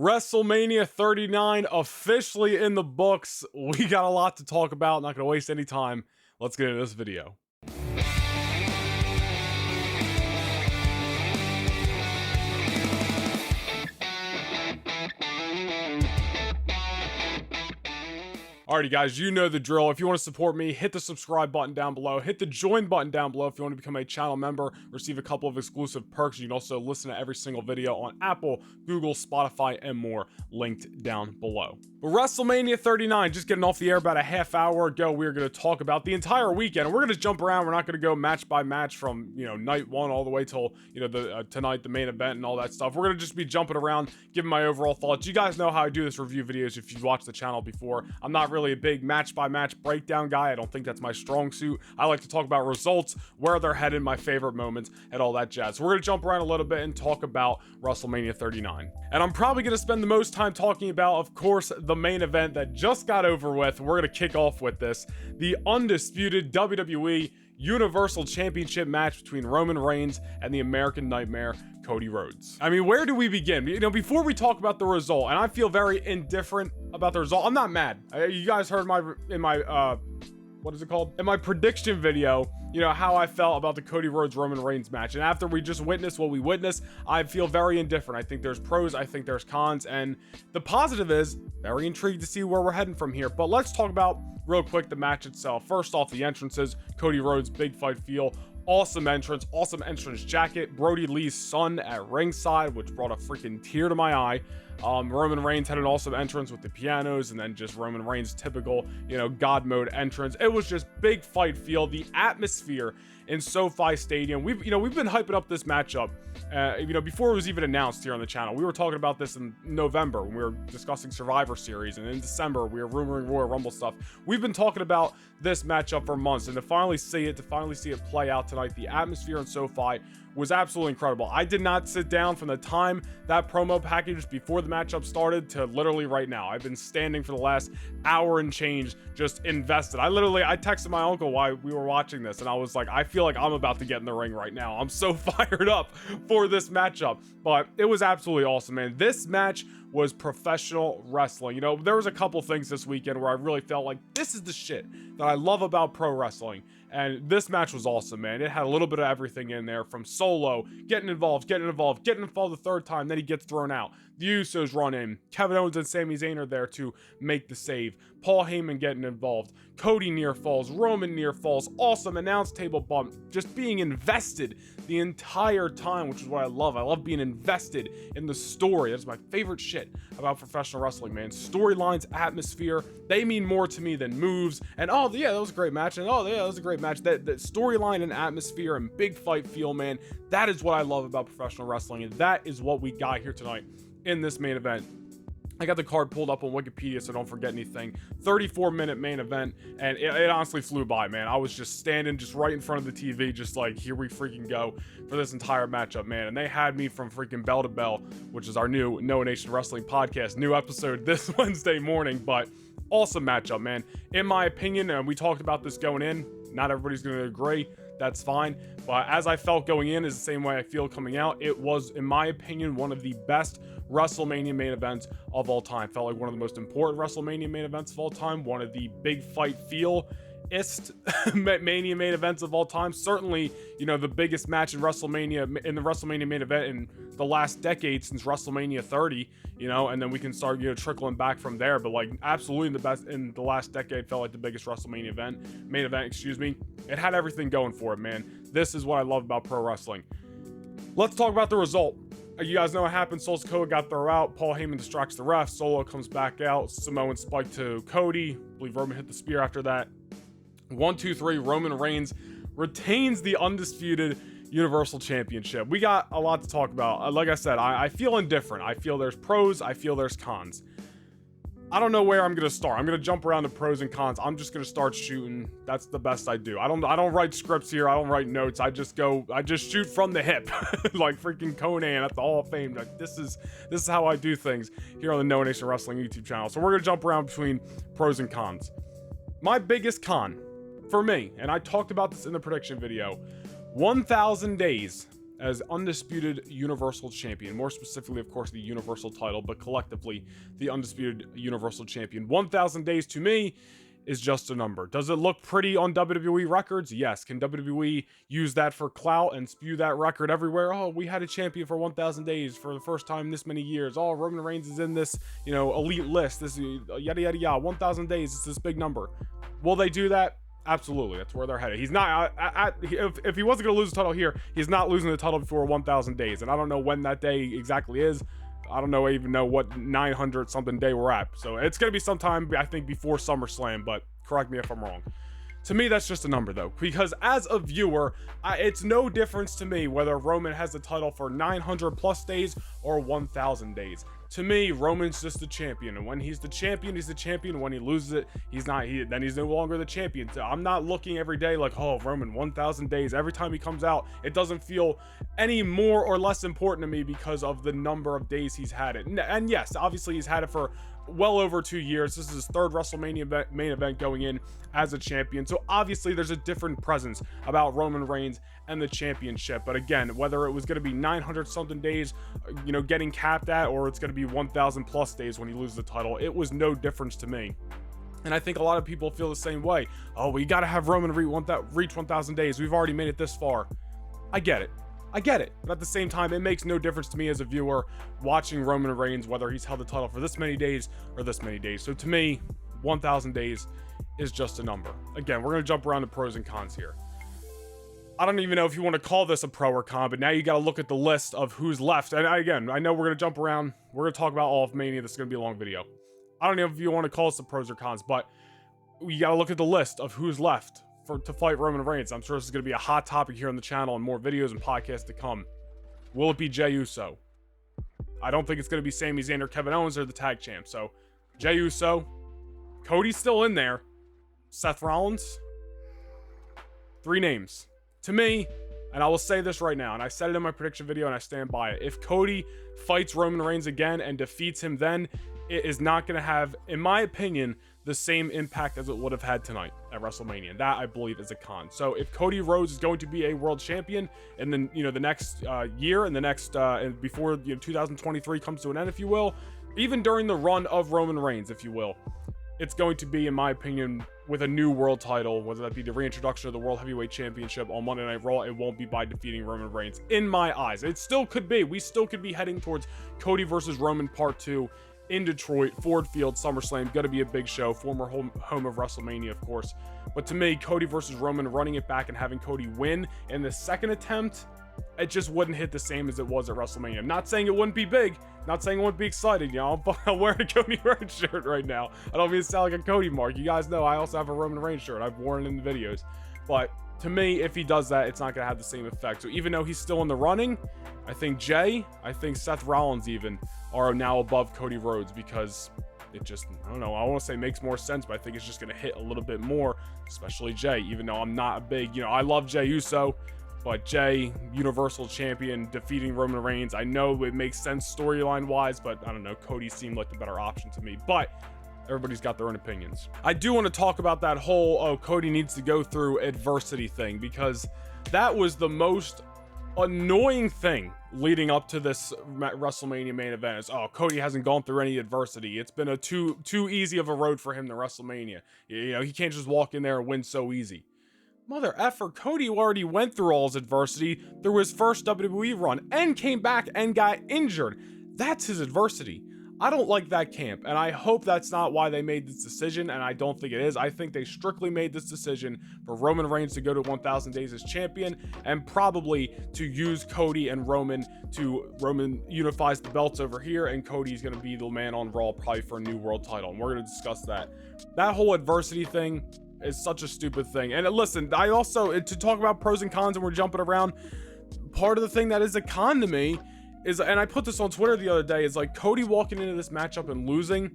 WrestleMania 39 officially in the books. We got a lot to talk about. Not going to waste any time. Let's get into this video. Alrighty guys, you know the drill. If you want to support me, hit the subscribe button down below. Hit the join button down below if you want to become a channel member, receive a couple of exclusive perks. You can also listen to every single video on Apple, Google, Spotify, and more, linked down below. But WrestleMania 39, just getting off the air about a half hour ago, we're going to talk about the entire weekend. We're going to jump around. We're not going to go match by match from, night one all the way till, tonight, the main event and all that stuff. We're going to just be jumping around, giving my overall thoughts. You guys know how I do this review videos if you've watched the channel before. I'm not really a big match by match breakdown guy. I don't think that's my strong suit. I like to talk about results, where they're headed, my favorite moments, and all that jazz. So we're going to jump around a little bit and talk about WrestleMania 39. And I'm probably going to spend the most time talking about, of course, the main event that just got over with. We're going to kick off with this. The undisputed WWE Universal Championship match between Roman Reigns and the American Nightmare, Cody Rhodes. I mean, where do we begin? Before we talk about the result, and I feel very indifferent about the result. I'm not mad. You guys heard in my prediction video, how I felt about the Cody Rhodes Roman Reigns match. And after we just witnessed what we witnessed, I feel very indifferent. I think there's pros, I think there's cons, and the positive is very intrigued to see where we're heading from here. But let's talk about real quick the match itself. First off, the entrances. Cody Rhodes, big fight feel. Awesome entrance jacket. Brody Lee's son at ringside, which brought a freaking tear to my eye. Roman Reigns had an awesome entrance with the pianos, and then just Roman Reigns' typical, God mode entrance. It was just big fight feel. The atmosphere in SoFi Stadium. We've been hyping up this matchup, before it was even announced here on the channel. We were talking about this in November when we were discussing Survivor Series, and in December we were rumoring Royal Rumble stuff. We've been talking about this matchup for months, and to finally see it play out tonight, the atmosphere in SoFi was absolutely incredible. I did not sit down from the time that promo package before the matchup started to literally right now. I've been standing for the last hour and change, just invested. I texted my uncle while we were watching this, and I was like, I feel like I'm about to get in the ring right now. I'm so fired up for this matchup. But it was absolutely awesome, man. This match was professional wrestling. There was a couple things this weekend where I really felt like this is the shit that I love about pro wrestling. And this match was awesome, man. It had a little bit of everything in there, from Solo getting involved the third time, then he gets thrown out. The Usos run in. Kevin Owens and Sami Zayn are there to make the save. Paul Heyman getting involved. Cody near falls. Roman near falls. Awesome announce table bump. Just being invested the entire time, which is what I love. I love being invested in the story. That's my favorite shit about professional wrestling, man. Storylines, atmosphere, they mean more to me than moves. And oh yeah, that was a great match. And oh yeah, that was a great match. That storyline and atmosphere and big fight feel, man. That is what I love about professional wrestling, and that is what we got here tonight in this main event. I got the card pulled up on Wikipedia, so don't forget anything. 34-minute main event, and it honestly flew by, man. I was just standing just right in front of the TV, just like, here we freaking go for this entire matchup, man. And they had me from freaking bell to bell, which is our new No Nation Wrestling podcast, new episode this Wednesday morning. But awesome matchup, man. In my opinion, and we talked about this going in, not everybody's going to agree. That's fine. But as I felt going in is the same way I feel coming out. It was, in my opinion, one of the best WrestleMania main events of all time. Felt like one of the most important WrestleMania main events of all time. One of the big fight feel-ist Mania main events of all time. Certainly, the biggest match in WrestleMania, in the WrestleMania main event in the last decade since WrestleMania 30, and then we can start, trickling back from there. But like, absolutely the best in the last decade. Felt like the biggest WrestleMania main event, excuse me. It had everything going for it, man. This is what I love about pro wrestling. Let's talk about the result. You guys know what happened. Solo Sikoa got thrown out. Paul Heyman distracts the ref. Solo comes back out. Samoan spike to Cody. I believe Roman hit the spear after that. 1, 2, 3. Roman Reigns retains the undisputed Universal Championship. We got a lot to talk about. Like I said, I feel indifferent. I feel there's pros. I feel there's cons. I don't know where I'm going to start. I'm going to jump around to pros and cons. I'm just going to start shooting. That's the best I do. I don't write scripts here. I don't write notes. I just shoot from the hip like freaking Conan at the Hall of Fame. Like, this is how I do things here on the No Nation Wrestling YouTube channel. So we're going to jump around between pros and cons. My biggest con for me, and I talked about this in the prediction video, 1,000 days as undisputed Universal Champion. More specifically, of course, the Universal title, but collectively, the undisputed Universal Champion. 1,000 days to me is just a number. Does it look pretty on WWE records? Yes. Can WWE use that for clout and spew that record everywhere? Oh, we had a champion for 1,000 days for the first time this many years. Oh, Roman Reigns is in this, elite list. This yada yada yada. 1,000 days. It's this big number. Will they do that? Absolutely. That's where they're headed. He's not. If he wasn't going to lose the title here, he's not losing the title before 1,000 days. And I don't know when that day exactly is. I don't even know what 900 something day we're at. So it's going to be sometime, I think, before SummerSlam, but correct me if I'm wrong. To me, that's just a number, though, because as a viewer, it's no difference to me whether Roman has the title for 900 plus days or 1,000 days. To me, Roman's just the champion, and when he's the champion, he's the champion. When he loses it, he's not. Then he's no longer the champion. So I'm not looking every day like, oh, Roman 1,000 days. Every time he comes out, it doesn't feel any more or less important to me because of the number of days he's had it. And yes, obviously he's had it for well over 2 years. This is his third WrestleMania main event going in as a champion. So obviously there's a different presence about Roman Reigns and the championship. But again, whether it was going to be 900 something days, getting capped at, or it's going to be 1,000 plus days when he loses the title, it was no difference to me. And I think a lot of people feel the same way. Oh, we got to have Roman reach 1,000 days. We've already made it this far. I get it. But at the same time, it makes no difference to me as a viewer watching Roman Reigns, whether he's held the title for this many days or this many days. So to me, 1,000 days is just a number. Again, we're going to jump around to pros and cons here. I don't even know if you want to call this a pro or con, but now you got to look at the list of who's left. And again, I know we're going to jump around. We're going to talk about all of Mania. This is going to be a long video. I don't know if you want to call this the pros or cons, but you got to look at the list of who's left to fight Roman Reigns. I'm sure this is going to be a hot topic here on the channel and more videos and podcasts to come. Will it be Jey Uso? I don't think it's going to be Sami Zayn or Kevin Owens or the tag champ. So Jey Uso, Cody's still in there, Seth Rollins. 3 names. To me, and I will say this right now, and I said it in my prediction video and I stand by it. If Cody fights Roman Reigns again and defeats him, then it is not going to have, in my opinion, the same impact as it would have had tonight at WrestleMania. And that, I believe, is a con. So if Cody Rhodes is going to be a world champion, and then the next year and the next and before 2023 comes to an end, if you will, even during the run of Roman Reigns, if you will, it's going to be, in my opinion, with a new world title, whether that be the reintroduction of the World Heavyweight Championship on Monday Night Raw. It won't be by defeating Roman Reigns, in my eyes. It still could be. We still could be heading towards Cody versus Roman Part 2 in Detroit, Ford Field, SummerSlam. Gonna be a big show, former home of WrestleMania, of course. But to me, Cody versus Roman, running it back and having Cody win in the second attempt, it just wouldn't hit the same as it was at WrestleMania. I'm not saying it wouldn't be big, not saying it wouldn't be exciting. I'm wearing a Cody Rhodes shirt right now. I don't mean to sound like a Cody mark. You guys know I also have a Roman Reigns shirt. I've worn it in the videos. But to me, if he does that, it's not going to have the same effect. So even though he's still in the running, I think Seth Rollins even are now above Cody Rhodes, because it just, I don't know, I want to say makes more sense, but I think it's just going to hit a little bit more, especially Jey, even though I'm not a big, I love Jey Uso, but Jey, Universal Champion, defeating Roman Reigns, I know it makes sense storyline wise, but I don't know, Cody seemed like the better option to me. But everybody's got their own opinions. I do want to talk about that whole, Cody needs to go through adversity thing, because that was the most annoying thing leading up to this WrestleMania main event. Is, Cody hasn't gone through any adversity. It's been a too easy of a road for him to WrestleMania. He can't just walk in there and win so easy. Mother effer, Cody already went through all his adversity through his first WWE run and came back and got injured. That's his adversity. I don't like that camp, and I hope that's not why they made this decision, and I don't think it is. I think they strictly made this decision for Roman Reigns to go to 1,000 days as champion, and probably to use Cody and Roman unifies the belts over here, and Cody's going to be the man on Raw probably for a new world title, and we're going to discuss that. That whole adversity thing is such a stupid thing. And listen, I also, to talk about pros and cons, and we're jumping around, part of the thing that is a con to me is, and I put this on Twitter the other day, is like Cody walking into this matchup and losing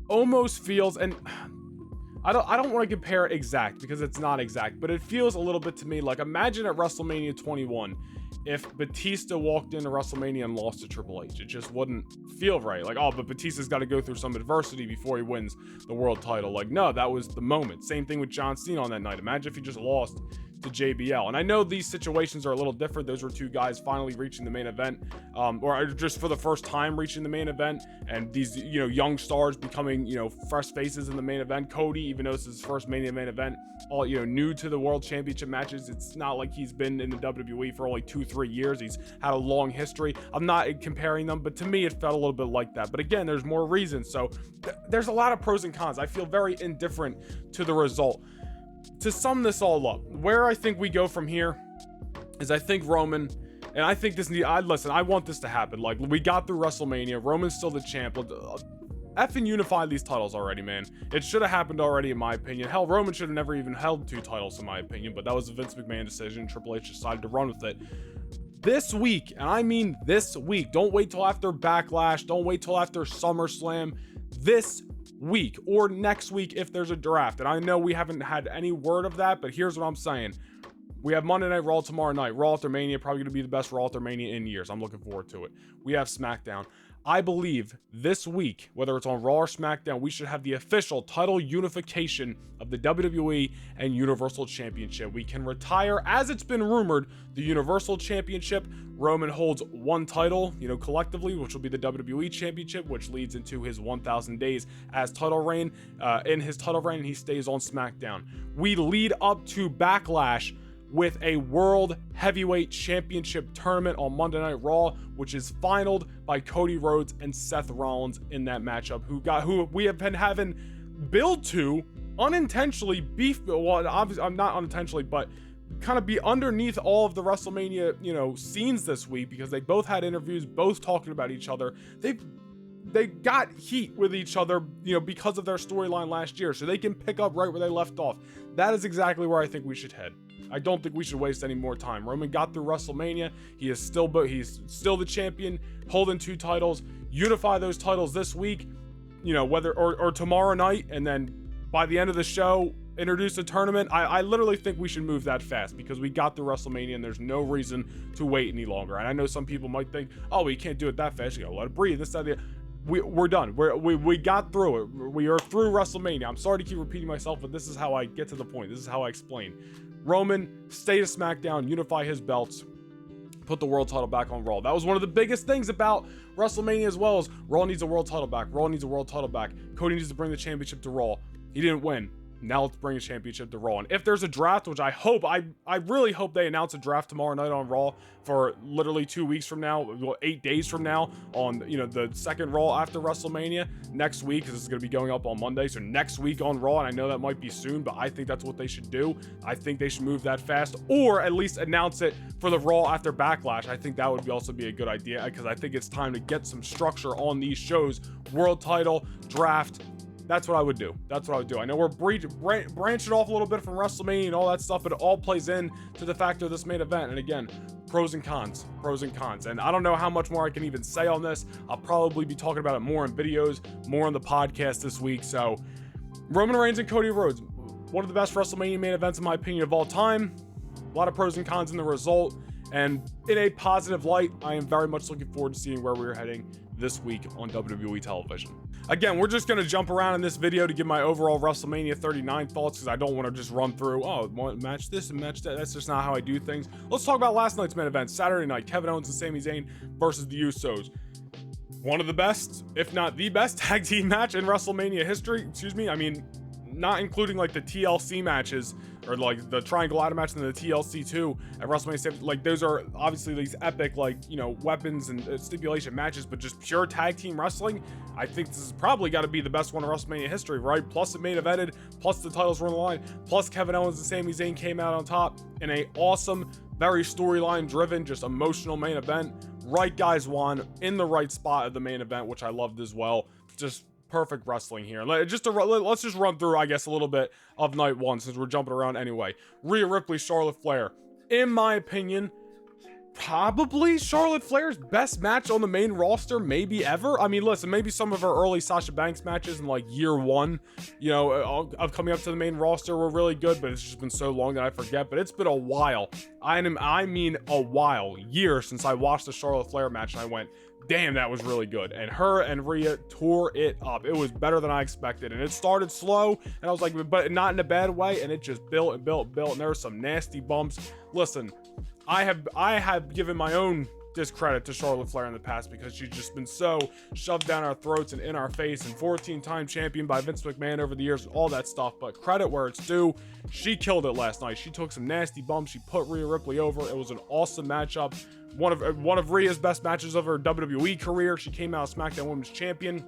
almost feels, and I don't want to compare exact because it's not exact, but it feels a little bit to me like, imagine at WrestleMania 21 if Batista walked into WrestleMania and lost to Triple H. It just wouldn't feel right. Like, but Batista's got to go through some adversity before he wins the world title. Like, no, that was the moment. Same thing with John Cena on that night. Imagine if he just lost to JBL. And I know these situations are a little different. Those were two guys finally reaching the main event, or just for the first time reaching the main event, and these, young stars becoming, fresh faces in the main event. Cody, even though this is his first Mania main event, all, new to the World Championship matches. It's not like he's been in the WWE for only 2-3 years. He's had a long history. I'm not comparing them, but to me, it felt a little bit like that. But again, there's more reasons. So there's a lot of pros and cons. I feel very indifferent to the result. To sum this all up, where I think we go from here is I think Roman, and I think I want this to happen. Like, we got through WrestleMania. Roman's still the champ. Effing unify these titles already, man. It should have happened already, in my opinion. Hell, Roman should have never even held 2 titles, in my opinion, but that was a Vince McMahon decision. Triple H decided to run with it. This week, and I mean this week, don't wait till after Backlash, don't wait till after SummerSlam, this week or next week if there's a draft. And I know we haven't had any word of that, but here's what I'm saying. We have Monday Night Raw tomorrow night. Raw after Mania, probably going to be the best Raw after Mania in years. I'm looking forward to it. We have SmackDown. I believe this week, whether it's on Raw or SmackDown, we should have the official title unification of the WWE and Universal Championship. We can retire, as it's been rumored, the Universal Championship. Roman holds 1 title, collectively, which will be the WWE Championship, which leads into his 1,000 days as title reign, in his title reign, and he stays on SmackDown. We lead up to Backlash with a World Heavyweight Championship tournament on Monday Night Raw, which is finaled by Cody Rhodes and Seth Rollins in that matchup, who we have been having build to unintentionally beef. Well, obviously, I'm not unintentionally, but kind of be underneath all of the WrestleMania, scenes this week, because they both had interviews, both talking about each other. They got heat with each other, because of their storyline last year, so they can pick up right where they left off. That is exactly where I think we should head. I don't think we should waste any more time. Roman got through WrestleMania. He's still the champion, holding 2 titles. Unify those titles this week, whether or tomorrow night, and then by the end of the show, introduce a tournament. I literally think we should move that fast, because we got through WrestleMania and there's no reason to wait any longer. And I know some people might think, oh, we can't do it that fast. You gotta let it breathe. This, that, the we're done. We got through it. We are through WrestleMania. I'm sorry to keep repeating myself, but this is how I get to the point. This is how I explain. Roman, stay to SmackDown, unify his belts, put the world title back on Raw. That was one of the biggest things about WrestleMania as well, as Raw needs a world title back. Raw needs a world title back. Cody needs to bring the championship to Raw. He didn't win. Now let's bring a championship to Raw. And if there's a draft, which I really hope they announce a draft tomorrow night on Raw for literally 2 weeks from now, 8 days from now, on the second Raw after WrestleMania next week, because this is going to be going up on Monday. So next week on Raw, and I know that might be soon, but I think that's what they should do. I think they should move that fast, or at least announce it for the Raw after Backlash. I think that would also be a good idea, because I think it's time to get some structure on these shows. World title, draft. That's what I would do. I know we're branching off a little bit from WrestleMania and all that stuff, but it all plays in to the factor of this main event. And again, pros and cons. And I don't know how much more I can even say on this. I'll probably be talking about it more in videos, more on the podcast this week. So Roman Reigns and Cody Rhodes, one of the best WrestleMania main events in my opinion of all time. A lot of pros and cons in the result. And in a positive light, I am very much looking forward to seeing where we're heading this week on WWE television. Again, we're just going to jump around in this video to give my overall WrestleMania 39 thoughts, because I don't want to just run through, match this and match that. That's just not how I do things. Let's talk about last night's main event, Saturday night, Kevin Owens and Sami Zayn versus the Usos. One of the best, if not the best, tag team match in WrestleMania history. I mean, not including like the TLC matches, or like the Triangle Ladder match and the TLC 2 at WrestleMania 7. Like, those are obviously these epic, weapons and stipulation matches, but just pure tag team wrestling. I think this has probably got to be the best one in WrestleMania history, right? Plus it main evented, plus the titles were on the line, plus Kevin Owens and Sami Zayn came out on top in a awesome, very storyline driven, just emotional main event. Right guys won in the right spot of the main event, which I loved as well. Just perfect wrestling here. Let's just run through, I guess, a little bit of night one, since we're jumping around anyway. Rhea Ripley, Charlotte Flair. In my opinion, probably Charlotte Flair's best match on the main roster, maybe ever. I mean, listen, maybe some of her early Sasha Banks matches in like year one, of coming up to the main roster were really good, but it's just been so long that I forget. But it's been a while. I mean a while, years since I watched the Charlotte Flair match and I went, damn, that was really good. And her and Rhea tore it up. It was better than I expected. And it started slow, and I was like, but not in a bad way. And it just built and built and built. And there were some nasty bumps. Listen, I have given my own discredit to Charlotte Flair in the past because she's just been so shoved down our throats and in our face, and 14-time champion by Vince McMahon over the years, all that stuff. But credit where it's due, she killed it last night. She took some nasty bumps. She put Rhea Ripley over. It was an awesome matchup. One of Rhea's best matches of her WWE career. She came out as SmackDown Women's Champion,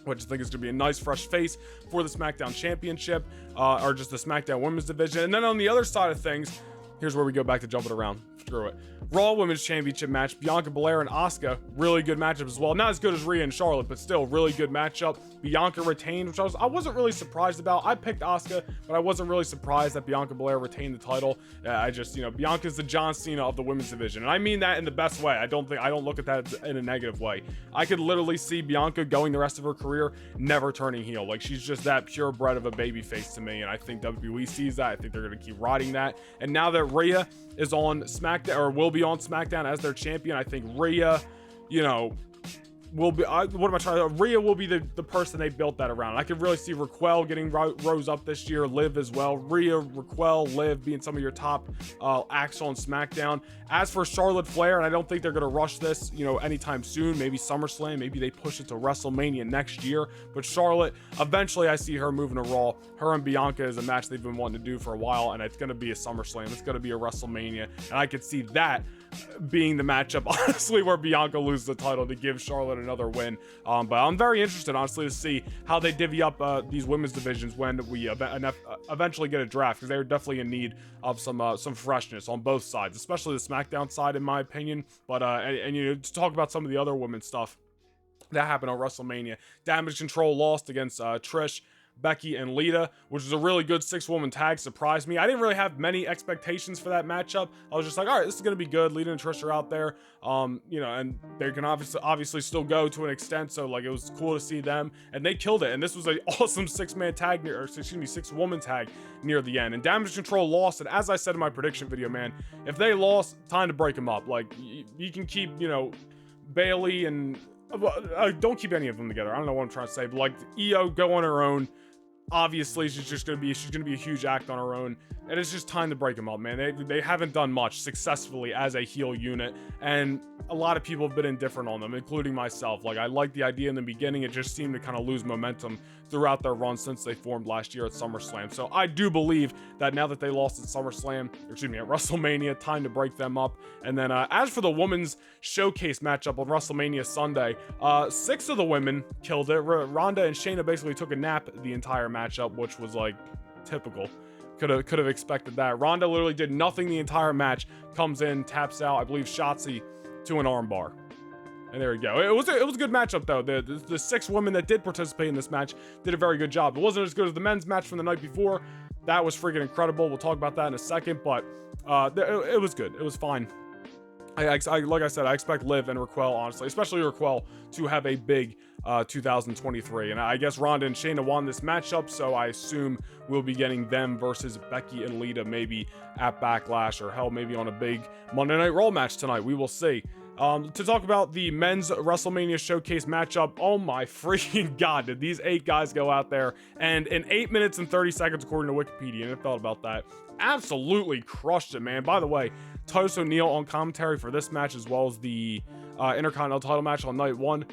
which I think is going to be a nice fresh face for the SmackDown Championship, or just the SmackDown Women's Division. And then on the other side of things, here's where we go back to jumping around. Screw it. Raw Women's Championship match, Bianca Belair and Asuka, really good matchup as well. Not as good as Rhea and Charlotte, but still really good matchup. Bianca retained, which I wasn't really surprised about. I picked Asuka, but I wasn't really surprised that Bianca Belair retained the title. I just, Bianca's the John Cena of the women's division, and I mean that in the best way. I don't look at that in a negative way. I could literally see Bianca going the rest of her career never turning heel. Like, she's just that purebred of a babyface to me, and I think WWE sees that. I think they're going to keep riding that. And now that Rhea is on SmackDown, or will be on SmackDown as their champion, I think Rhea, will be, Rhea will be the person they built that around. I could really see Raquel getting rose up this year, Liv as well. Rhea, Raquel, Liv being some of your top acts on SmackDown. As for Charlotte Flair, and I don't think they're going to rush this, anytime soon, maybe SummerSlam, maybe they push it to WrestleMania next year, but Charlotte, eventually I see her moving to Raw. Her and Bianca is a match they've been wanting to do for a while, and it's going to be a SummerSlam, it's going to be a WrestleMania, and I could see that being the matchup, honestly, where Bianca loses the title to give Charlotte another win. But I'm very interested, honestly, to see how they divvy up these women's divisions when we eventually get a draft, because they're definitely in need of some freshness on both sides, especially the SmackDown side, in my opinion. But to talk about some of the other women's stuff that happened on WrestleMania, Damage Control lost against Trish, Becky, and Lita, which was a really good 6-woman tag. Surprised me. I didn't really have many expectations for that matchup. I was just like, all right, this is going to be good. Lita and Trish are out there, and they can obviously still go to an extent, so like it was cool to see them, and they killed it. And this was an awesome 6-man tag, 6-woman tag near the end. And Damage Control lost, and as I said in my prediction video, man, if they lost, time to break them up. Like, you can keep, Bailey and don't keep any of them together. I don't know what I'm trying to say, but like Io go on her own. Obviously, she's gonna be a huge act on her own, and it's just time to break them up, man. They haven't done much successfully as a heel unit, and a lot of people have been indifferent on them, including myself. Like, I liked the idea in the beginning. It just seemed to kind of lose momentum throughout their run since they formed last year at SummerSlam. So I do believe that now that they lost at at WrestleMania, time to break them up. And then as for the women's showcase matchup on WrestleMania Sunday, 6 of the women killed it. Ronda and Shayna basically took a nap the entire matchup, which was like typical. Could have expected that. Ronda literally did nothing the entire match. Comes in, taps out, I believe, Shotzi to an armbar. And there we go. It was a good matchup, though. The 6 women that did participate in this match did a very good job. It wasn't as good as the men's match from the night before. That was freaking incredible. We'll talk about that in a second, but it was good. It was fine. Like I said, I expect Liv and Raquel, honestly, especially Raquel, to have a big 2023. And I guess Ronda and Shayna won this matchup, so I assume we'll be getting them versus Becky and Lita maybe at Backlash, or hell, maybe on a big Monday Night Raw match tonight. We will see. To talk about the men's WrestleMania Showcase matchup, oh my freaking god, did these 8 guys go out there and in 8 minutes and 30 seconds, according to Wikipedia, and I thought about that, absolutely crushed it, man. By the way, Titus O'Neil on commentary for this match, as well as the Intercontinental title match on night 1.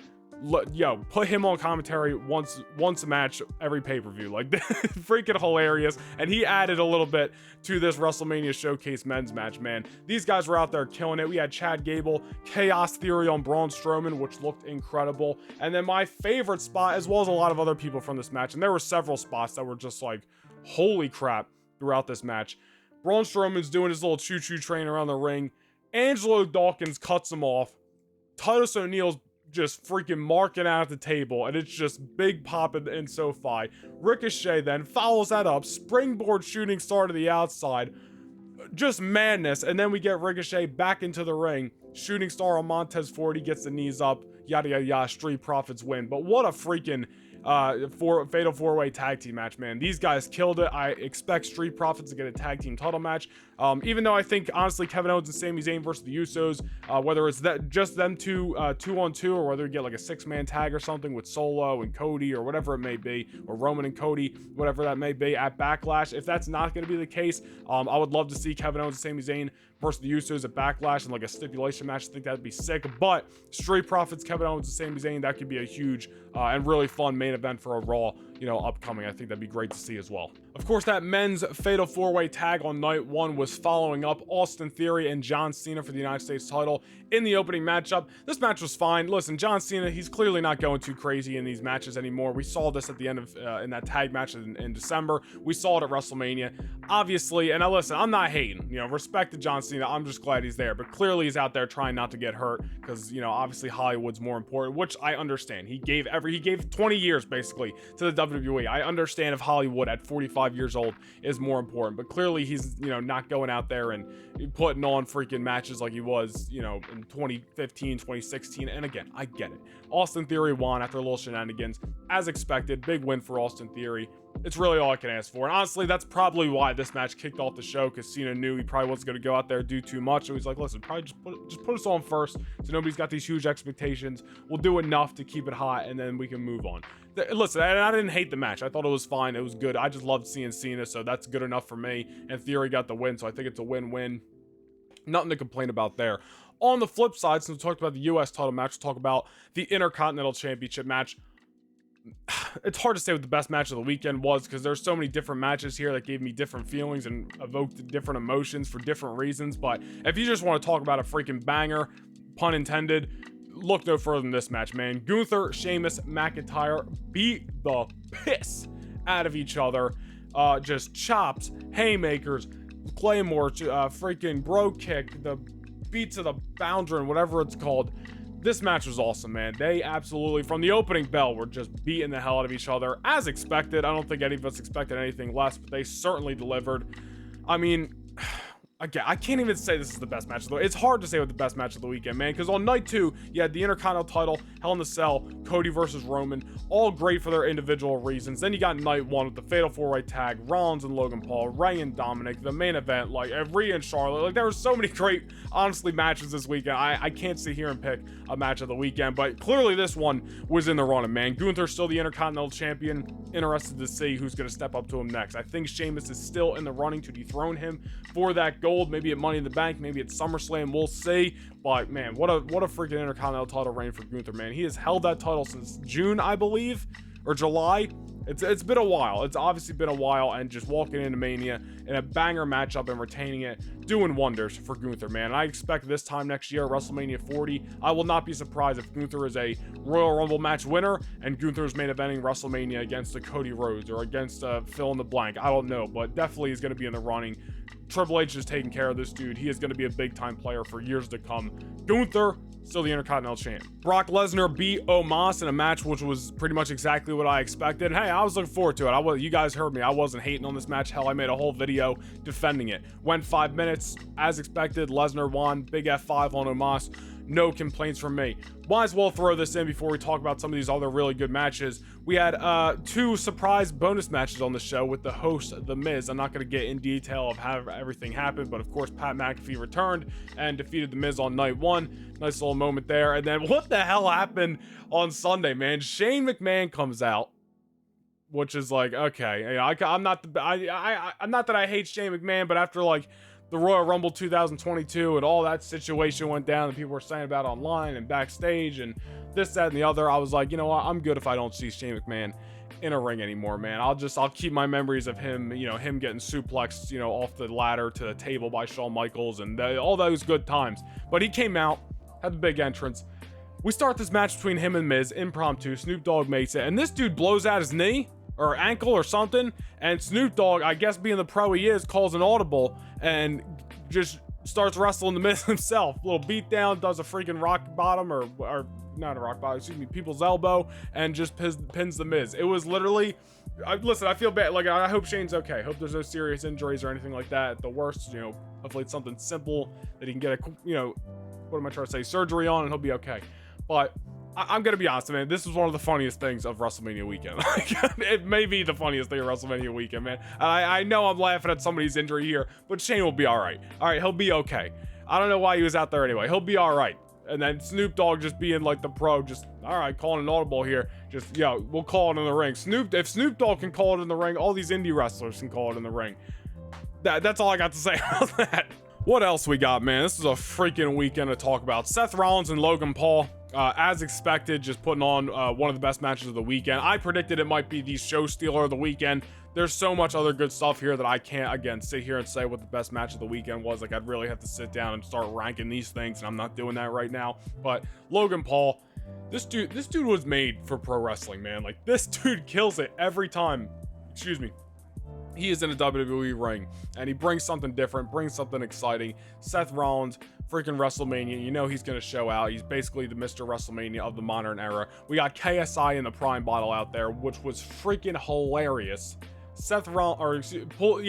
Put him on commentary once a match, every pay-per-view. Like, freaking hilarious. And he added a little bit to this WrestleMania Showcase men's match, man. These guys were out there killing it. We had Chad Gable, Chaos Theory on Braun Strowman, which looked incredible. And then my favorite spot, as well as a lot of other people from this match, and there were several spots that were just like, holy crap, throughout this match. Braun Strowman's doing his little choo-choo train around the ring. Angelo Dawkins cuts him off. Titus O'Neil's just freaking marking out at the table, and it's just big pop in SoFi. Ricochet then follows that up, springboard shooting star to the outside, just madness. And then we get Ricochet back into the ring, shooting star on Montez Ford. He gets the knees up, yada yada yada, Street Profits win. But what a freaking fatal 4-way tag team match, man. These guys killed it. I expect Street Profits to get a tag team title match, even though I think honestly Kevin Owens and Sami Zayn versus the Usos, whether it's that just them two 2-on-2, or whether we get like a 6-man tag or something with Solo and Cody or whatever it may be, or Roman and Cody, whatever that may be at Backlash. If that's not going to be the case, I would love to see Kevin Owens and Sami Zayn versus the Usos at Backlash and like a stipulation match. I think that'd be sick. But Street Profits, Kevin Owens and Sami Zayn, that could be a huge and really fun main event for a Raw, upcoming. I think that'd be great to see as well. Of course, that men's fatal 4-way tag on night 1 was following up Austin Theory and John Cena for the United States title in the opening matchup. This match was fine. Listen, John Cena, he's clearly not going too crazy in these matches anymore. We saw this at the end of in that tag match in December. We saw it at WrestleMania, obviously. And listen, I'm not hating. Respect to John Cena. I'm just glad he's there. But clearly, he's out there trying not to get hurt because obviously Hollywood's more important, which I understand. He gave 20 years basically to the WWE. I understand if Hollywood at 45 years old is more important, but clearly he's not going out there and putting on freaking matches like he was in 2015, 2016. And again, I get it. Austin Theory won after a little shenanigans, as expected. Big win for Austin Theory. It's really all I can ask for. And honestly, that's probably why this match kicked off the show, because Cena knew he probably wasn't going to go out there do too much. So he's like, listen, probably just put us on first, so nobody's got these huge expectations. We'll do enough to keep it hot, and then we can move on. Listen, and I didn't hate the match. I thought it was fine. It was good. I just loved seeing Cena, so that's good enough for me. And Theory got the win, so I think it's a win-win. Nothing to complain about there. On the flip side, since we talked about the U.S. title match, we'll talk about the Intercontinental Championship match. It's hard to say what the best match of the weekend was, because there's so many different matches here that gave me different feelings and evoked different emotions for different reasons. But if you just want to talk about a freaking banger, pun intended, look no further than this match, man. Gunther, Sheamus, McIntyre beat the piss out of each other. Just chops, haymakers, claymore, freaking bro kick, the beat to the boundary, and whatever it's called. This match was awesome, man. They absolutely, from the opening bell, were just beating the hell out of each other, as expected. I don't think any of us expected anything less, but they certainly delivered. I mean, again, I can't even say this is the best match of the weekend. It's hard to say what the best match of the weekend, man, because on night 2, you had the Intercontinental title, Hell in a Cell, Cody versus Roman, all great for their individual reasons. Then you got night 1 with the fatal 4-way tag, Rollins and Logan Paul, Rey and Dominik, the main event, like Rhea and Charlotte. Like, there were so many great, honestly, matches this weekend. I can't sit here and pick a match of the weekend, but clearly this one was in the running, man. Gunther's still the Intercontinental Champion. Interested to see who's going to step up to him next. I think Sheamus is still in the running to dethrone him for that gold. Maybe at Money in the Bank, maybe at SummerSlam, we'll see. But man, what a freaking Intercontinental title reign for Gunther, man. He has held that title since June, I believe, or July. It's been a while. It's obviously been a while, and just walking into Mania in a banger matchup and retaining it, doing wonders for Gunther, man. And I expect this time next year, WrestleMania 40, I will not be surprised if Gunther is a Royal Rumble match winner and Gunther's main eventing WrestleMania against the Cody Rhodes or against fill in the blank. I don't know, but definitely is going to be in the running. Triple H is taking care of this dude. He is going to be a big-time player for years to come. Gunther, still the Intercontinental Champ. Brock Lesnar beat Omos in a match which was pretty much exactly what I expected. Hey, I was looking forward to it. You guys heard me. I wasn't hating on this match. Hell, I made a whole video defending it. Went 5 minutes. As expected, Lesnar won. Big F5 on Omos. No complaints from me. Might as well throw this in before we talk about some of these other really good matches. We had 2 surprise bonus matches on the show with the host, The Miz. I'm not going to get in detail of how everything happened, but of course, Pat McAfee returned and defeated The Miz on night 1. Nice little moment there. And then what the hell happened on Sunday, man? Shane McMahon comes out, which is like, okay, I'm not that I hate Shane McMahon, but after like the Royal Rumble 2022 and all that situation went down and people were saying about online and backstage and this, that, and the other, I was like, you know what, I'm good if I don't see Shane McMahon in a ring anymore, man. I'll keep my memories of him, him getting suplexed, off the ladder to the table by Shawn Michaels and all those good times. But he came out, had the big entrance. We start this match between him and Miz, impromptu. Snoop Dogg makes it, and this dude blows out his knee or ankle or something, and Snoop Dogg, I guess being the pro he is, calls an audible and just starts wrestling the Miz himself. Little beatdown, does a freaking rock bottom or not a rock bottom, excuse me, people's elbow, and just pins the Miz. It was literally, listen, I feel bad. Like, I hope Shane's okay. I hope there's no serious injuries or anything like that. At the worst, hopefully it's something simple that he can get what am I trying to say, surgery on, and he'll be okay. But I'm gonna be honest, man. This was one of the funniest things of WrestleMania weekend. Like, it may be the funniest thing of WrestleMania weekend, man. I know I'm laughing at somebody's injury here, but Shane will be all right. All right, he'll be okay. I don't know why he was out there anyway. He'll be all right. And then Snoop Dogg just being like the pro, just all right, calling an audible here. Just we'll call it in the ring. If Snoop Dogg can call it in the ring, all these indie wrestlers can call it in the ring. That's all I got to say about that. What else we got, man? This is a freaking weekend to talk about. Seth Rollins and Logan Paul, as expected, just putting on one of the best matches of the weekend. I predicted it might be the show stealer of the weekend. There's so much other good stuff here that I can't, again, sit here and say what the best match of the weekend was. Like, I'd really have to sit down and start ranking these things, and I'm not doing that right now. But Logan Paul, this dude was made for pro wrestling, man. Like, this dude kills it every time. Excuse me. He is in a WWE ring, and he brings something different, brings something exciting. Seth Rollins, freaking WrestleMania, you know he's going to show out. He's basically the Mr. WrestleMania of the modern era. We got KSI in the Prime bottle out there, which was freaking hilarious. Seth Rollins, pulls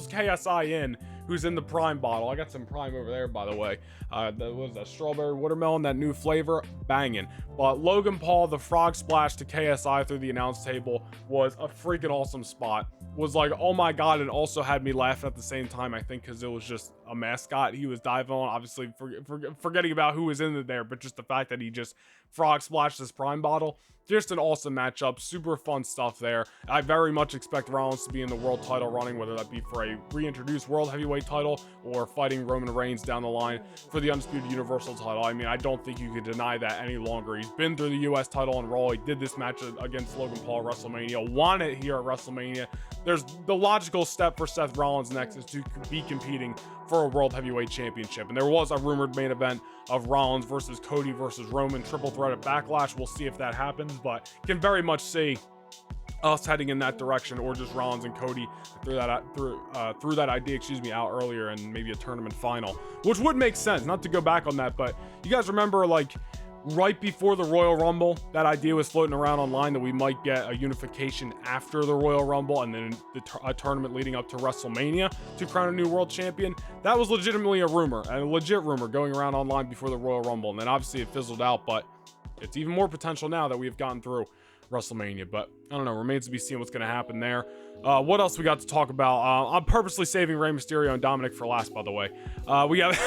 KSI in, who's in the Prime bottle. I got some Prime over there, by the way. What was that, strawberry watermelon, that new flavor, banging. But Logan Paul, the frog splash to KSI through the announce table was a freaking awesome spot. Was like, oh my god, and also had me laughing at the same time, I think, because it was just a mascot he was diving on, obviously forgetting about who was in there, but just the fact that he just frog splashed this Prime bottle. Just an awesome matchup, super fun stuff there. I very much expect Rollins to be in the world title running, whether that be for a reintroduced world heavyweight title or fighting Roman Reigns down the line for the undisputed universal title. I mean, I don't think you could deny that any longer. He's been through the US title on Raw. He did this match against Logan Paul at WrestleMania, won it here at WrestleMania. There's the logical step for Seth Rollins next is to be competing for a world heavyweight championship, and there was a rumored main event of Rollins versus Cody versus Roman triple threat at Backlash. We'll see if that happens, but can very much see us heading in that direction, or just Rollins and Cody threw that idea, out earlier, and maybe a tournament final, which would make sense. Not to go back on that, but you guys remember, like, right before the Royal Rumble, that idea was floating around online that we might get a unification after the Royal Rumble and then a tournament leading up to WrestleMania to crown a new world champion. That was legitimately a rumor, and a legit rumor going around online before the Royal Rumble, and then obviously it fizzled out, but it's even more potential now that we've gotten through WrestleMania. But I don't know, remains to be seen what's going to happen there. What else we got to talk about? I'm purposely saving Rey Mysterio and Dominik for last, by the way. We have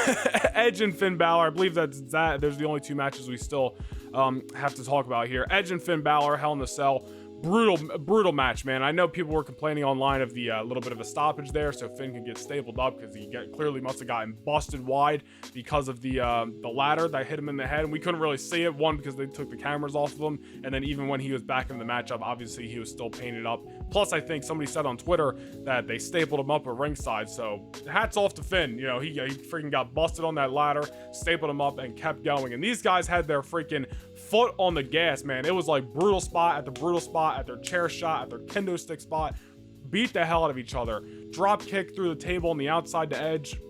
Edge and Finn Balor. I believe that's that. There's the only two matches we still have to talk about here. Edge and Finn Balor, Hell in a Cell. Brutal match, man. I know people were complaining online of the little bit of a stoppage there, so Finn can get stapled up because he clearly must have gotten busted wide because of the ladder that hit him in the head, and we couldn't really see it. One, because they took the cameras off of him, and then even when he was back in the matchup, obviously he was still painted up. Plus, I think somebody said on Twitter that they stapled him up at ringside, so hats off to Finn. You know, he freaking got busted on that ladder, stapled him up, and kept going. And these guys had their freaking foot on the gas, man. It was like brutal spot after brutal spot, at their chair shot, at their kendo stick spot, beat the hell out of each other. Drop kick through the table on the outside to Edge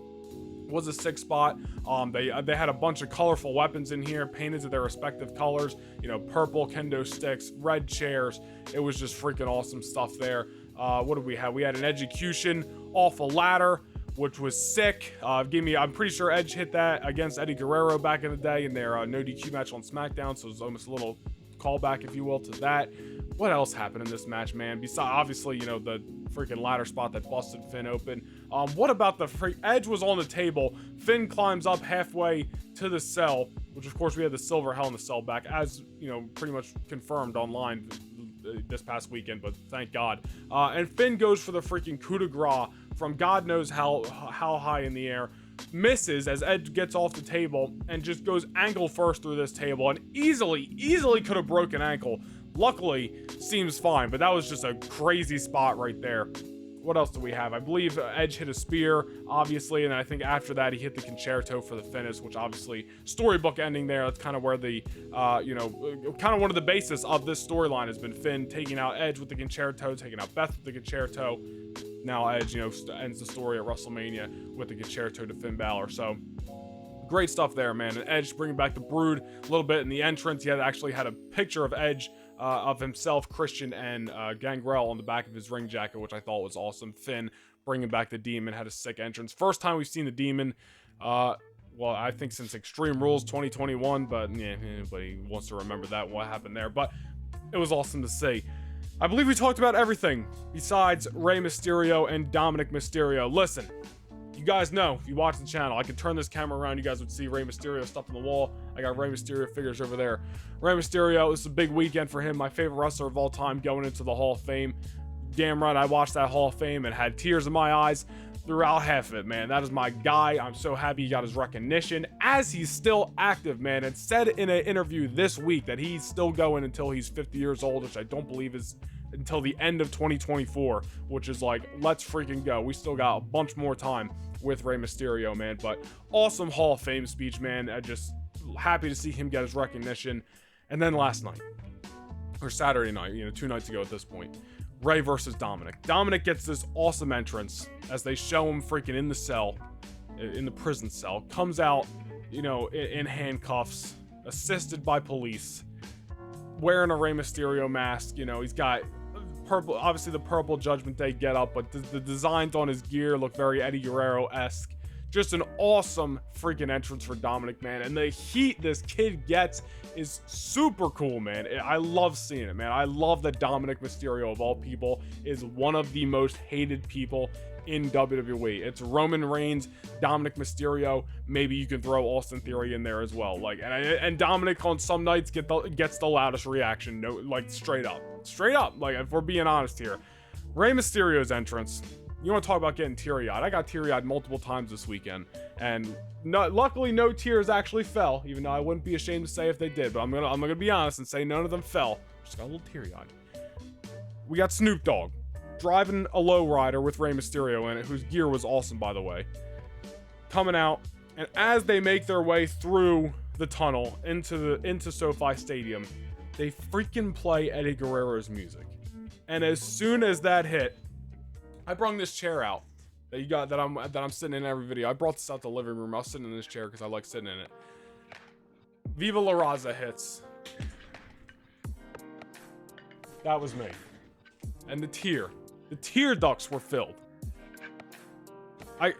was a sick spot. They had a bunch of colorful weapons in here, painted to their respective colors. You know, purple kendo sticks, red chairs. It was just freaking awesome stuff there. What did we have? We had an execution off a ladder, which was sick. I'm pretty sure Edge hit that against Eddie Guerrero back in the day in their no DQ match on SmackDown, so it was almost a little callback, if you will, to that. What else happened in this match, man? Besides, obviously, you know, the freaking ladder spot that busted Finn open. What about the Edge was on the table. Finn climbs up halfway to the cell, which of course we had the silver Hell in a Cell back, as you know, pretty much confirmed online this past weekend, but thank God. And Finn goes for the freaking coup de grace from God knows how high in the air. Misses as Edge gets off the table and just goes ankle first through this table, and easily could have broken ankle. Luckily, seems fine, but that was just a crazy spot right there. What else do we have? I believe Edge hit a spear, obviously, and then I think after that he hit the concerto for the finish, which obviously storybook ending there. That's kind of where the, kind of one of the basis of this storyline has been Finn taking out Edge with the concerto, taking out Beth with the concerto. Now Edge, ends the story at WrestleMania with the concerto to Finn Balor. So great stuff there, man. And Edge bringing back the Brood a little bit in the entrance. He actually had a picture of Edge, of himself, Christian, and Gangrel on the back of his ring jacket, which I thought was awesome. Finn bringing back the Demon, had a sick entrance. First time we've seen the Demon well, I think since Extreme Rules 2021, but yeah, anybody wants to remember that, what happened there. But it was awesome to see. I believe we talked about everything besides Rey Mysterio and Dominik Mysterio. Listen, you guys know, if you watch the channel, I could turn this camera around, you guys would see Rey Mysterio stuff on the wall. I got Rey Mysterio figures over there. Rey Mysterio, this is a big weekend for him, my favorite wrestler of all time, going into the Hall of Fame. Damn right, I watched that Hall of Fame and had tears in my eyes throughout half of it, man. That is my guy. I'm so happy he got his recognition as he's still active, man, and said in an interview this week that he's still going until he's 50 years old, which I don't believe is until the end of 2024, which is like, let's freaking go. We still got a bunch more time with Rey Mysterio, man. But awesome Hall of Fame speech, man. I just happy to see him get his recognition. And then last night, or Saturday night, 2 nights ago at this point, Rey versus Dominik. Dominik gets this awesome entrance as they show him freaking in the cell, in the prison cell, comes out, in handcuffs, assisted by police, wearing a Rey Mysterio mask. He's got purple, obviously the purple Judgment Day getup, but the designs on his gear look very Eddie Guerrero-esque. Just an awesome freaking entrance for Dominik, man. And the heat this kid gets is super cool, man. I love seeing it, man. I love that Dominik Mysterio, of all people, is one of the most hated people in WWE. It's Roman Reigns, Dominik Mysterio. Maybe you can throw Austin Theory in there as well. And Dominik on some nights gets the loudest reaction. No, straight up. Like, if we're being honest here, Rey Mysterio's entrance. You want to talk about getting teary-eyed? I got teary-eyed multiple times this weekend, and luckily no tears actually fell, even though I wouldn't be ashamed to say if they did, but I'm gonna be honest and say none of them fell. Just got a little teary-eyed. We got Snoop Dogg driving a lowrider with Rey Mysterio in it, whose gear was awesome, by the way, coming out, and as they make their way through the tunnel into SoFi Stadium, they freaking play Eddie Guerrero's music. And as soon as that hit, I brung this chair out that I'm sitting in every video. I brought this out to the living room. I was sitting in this chair because I like sitting in it. Viva La Raza hits. That was me. And the tear ducts were filled. I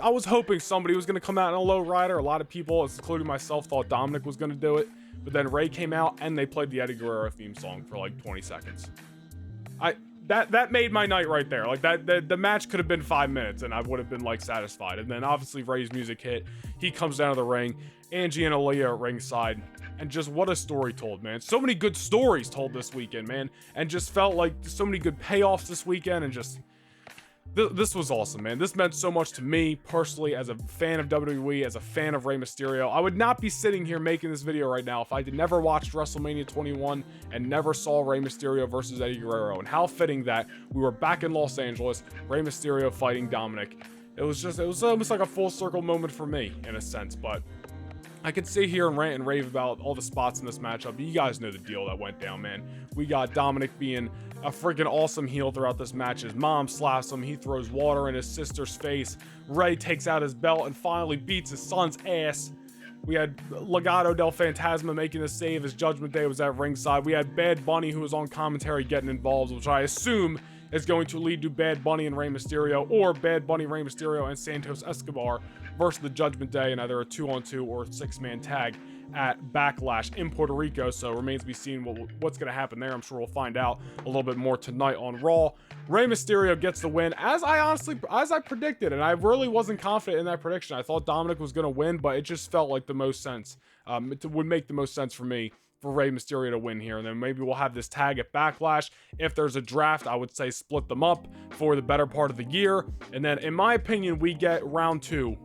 was hoping somebody was gonna come out in a low rider. A lot of people, including myself, thought Dominik was gonna do it. But then Rey came out and they played the Eddie Guerrero theme song for like 20 seconds. That made my night right there. Like the match could have been 5 minutes and I would have been like satisfied. And then obviously Rey's music hit. He comes down to the ring. Angie and Aaliyah at ringside. And just what a story told, man. So many good stories told this weekend, man. And just felt like so many good payoffs this weekend. And just this was awesome, man. This meant so much to me personally as a fan of WWE, as a fan of Rey Mysterio. I would not be sitting here making this video right now if I had never watched WrestleMania 21 and never saw Rey Mysterio versus Eddie Guerrero. And how fitting that we were back in Los Angeles, Rey Mysterio fighting Dominik. It was almost like a full circle moment for me in a sense, but I could sit here and rant and rave about all the spots in this matchup. You guys know the deal that went down, man. We got Dominik being a freaking awesome heel throughout this match. His mom slaps him. He throws water in his sister's face. Rey takes out his belt and finally beats his son's ass. We had Legado del Fantasma making the save as Judgment Day was at ringside. We had Bad Bunny, who was on commentary, getting involved, which I assume is going to lead to Bad Bunny and Rey Mysterio, or Bad Bunny, Rey Mysterio, and Santos Escobar versus the Judgment Day in either a 2-on-2 or 6-man tag at Backlash in Puerto Rico. So remains to be seen what's going to happen there. I'm sure we'll find out a little bit more tonight on Raw. Rey Mysterio gets the win, as I predicted, and I really wasn't confident in that prediction. I thought Dominik was going to win, but it just felt like the most sense. It would make the most sense for me for Rey Mysterio to win here, and then maybe we'll have this tag at Backlash. If there's a draft, I would say split them up for the better part of the year, and then in my opinion, we get round 2.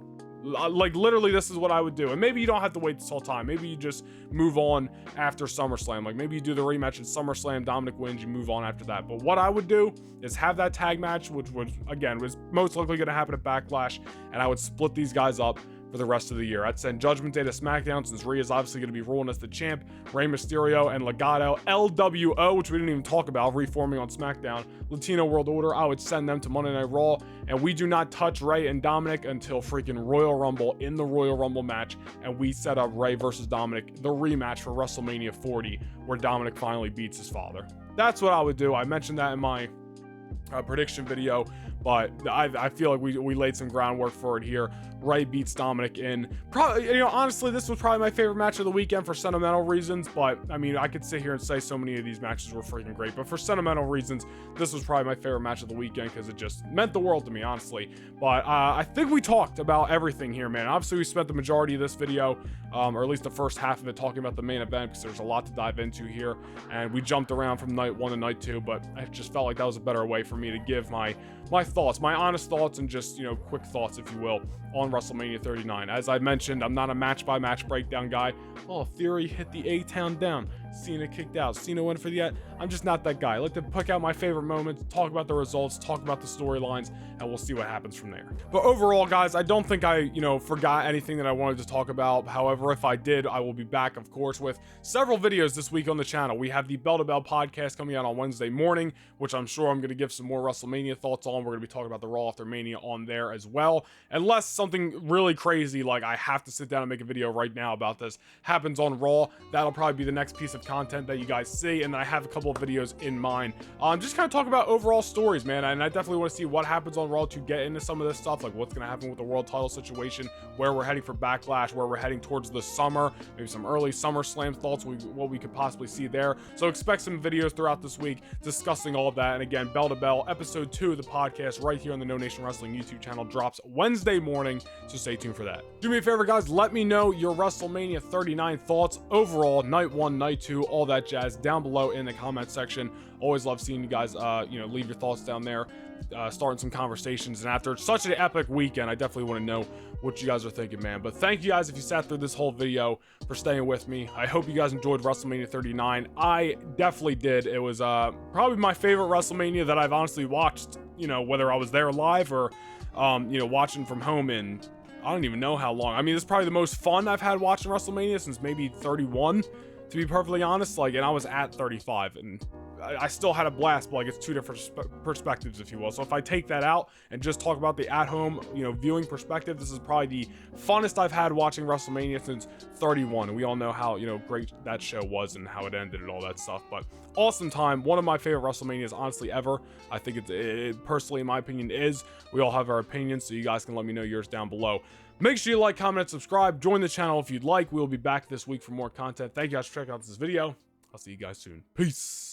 Like, literally, this is what I would do. And maybe you don't have to wait this whole time. Maybe you just move on after SummerSlam. Like, maybe you do the rematch at SummerSlam, Dominik wins, you move on after that. But what I would do is have that tag match, which was most likely going to happen at Backlash, and I would split these guys up for the rest of the year. I'd send Judgment Day to SmackDown, since Rhea is obviously going to be ruling as the champ. Rey Mysterio and Legado, LWO, which we didn't even talk about, reforming on SmackDown. Latino World Order, I would send them to Monday Night Raw. And we do not touch Rey and Dominik until freaking Royal Rumble, in the Royal Rumble match. And we set up Rey versus Dominik, the rematch for WrestleMania 40, where Dominik finally beats his father. That's what I would do. I mentioned that in my prediction video. but I feel like we laid some groundwork for it here. Ray beats Dominik in probably, you know, honestly, this was probably my favorite match of the weekend for sentimental reasons, but I mean, I could sit here and say so many of these matches were freaking great, but for sentimental reasons, this was probably my favorite match of the weekend because it just meant the world to me, honestly. But I think we talked about everything here, man. Obviously, we spent the majority of this video, or at least the first half of it, talking about the main event because there's a lot to dive into here, and we jumped around from night 1 to night 2, but I just felt like that was a better way for me to give my thoughts, my honest thoughts, and just, you know, quick thoughts, if you will, on WrestleMania 39. As I mentioned, I'm not a match-by-match breakdown guy. Oh, Theory hit the A-Town down. Cena kicked out. Cena went for the... I'm just not that guy. I like to pick out my favorite moments, talk about the results, talk about the storylines, and we'll see what happens from there. But overall, guys, I don't think I, you know, forgot anything that I wanted to talk about. However, if I did, I will be back, of course, with several videos this week on the channel. We have the Bell to Bell podcast coming out on Wednesday morning, which I'm sure I'm going to give some more WrestleMania thoughts on. We're going to be talking about the Raw after Mania on there as well. Unless something really crazy, like I have to sit down and make a video right now about this, happens on Raw, that'll probably be the next piece of content that you guys see. And then I have a couple of videos in mind. Just kind of talk about overall stories, man. And I definitely want to see what happens on Raw to get into some of this stuff, like what's going to happen with the world title situation, where we're heading for Backlash, where we're heading towards the summer, maybe some early SummerSlam thoughts, what we could possibly see there. So expect some videos throughout this week discussing all of that. And again, Bell to Bell, episode 2 of the podcast right here on the No Nation Wrestling YouTube channel drops Wednesday morning, so stay tuned for that. Do me a favor, guys, let me know your WrestleMania 39 thoughts overall, night 1, night 2, all that jazz down below in the comment section. Always love seeing you guys, you know, leave your thoughts down there, starting some conversations. And after such an epic weekend, I definitely want to know what you guys are thinking, man. But thank you guys if you sat through this whole video, for staying with me. I hope you guys enjoyed WrestleMania 39. I definitely did. It was probably my favorite WrestleMania that I've honestly watched, you know, whether I was there live or you know, watching from home in I don't even know how long. I mean, it's probably the most fun I've had watching WrestleMania since maybe 31, to be perfectly honest. Like, and I was at 35, and I still had a blast, but like, it's two different perspectives, if you will. So if I take that out and just talk about the at-home, you know, viewing perspective, this is probably the funnest I've had watching WrestleMania since 31. And we all know how, you know, great that show was and how it ended and all that stuff. But awesome time. One of my favorite WrestleManias, honestly, ever. I think it personally, in my opinion, is. We all have our opinions, so you guys can let me know yours down below. Make sure you like, comment, and subscribe. Join the channel if you'd like. We'll be back this week for more content. Thank you guys for checking out this video. I'll see you guys soon. Peace.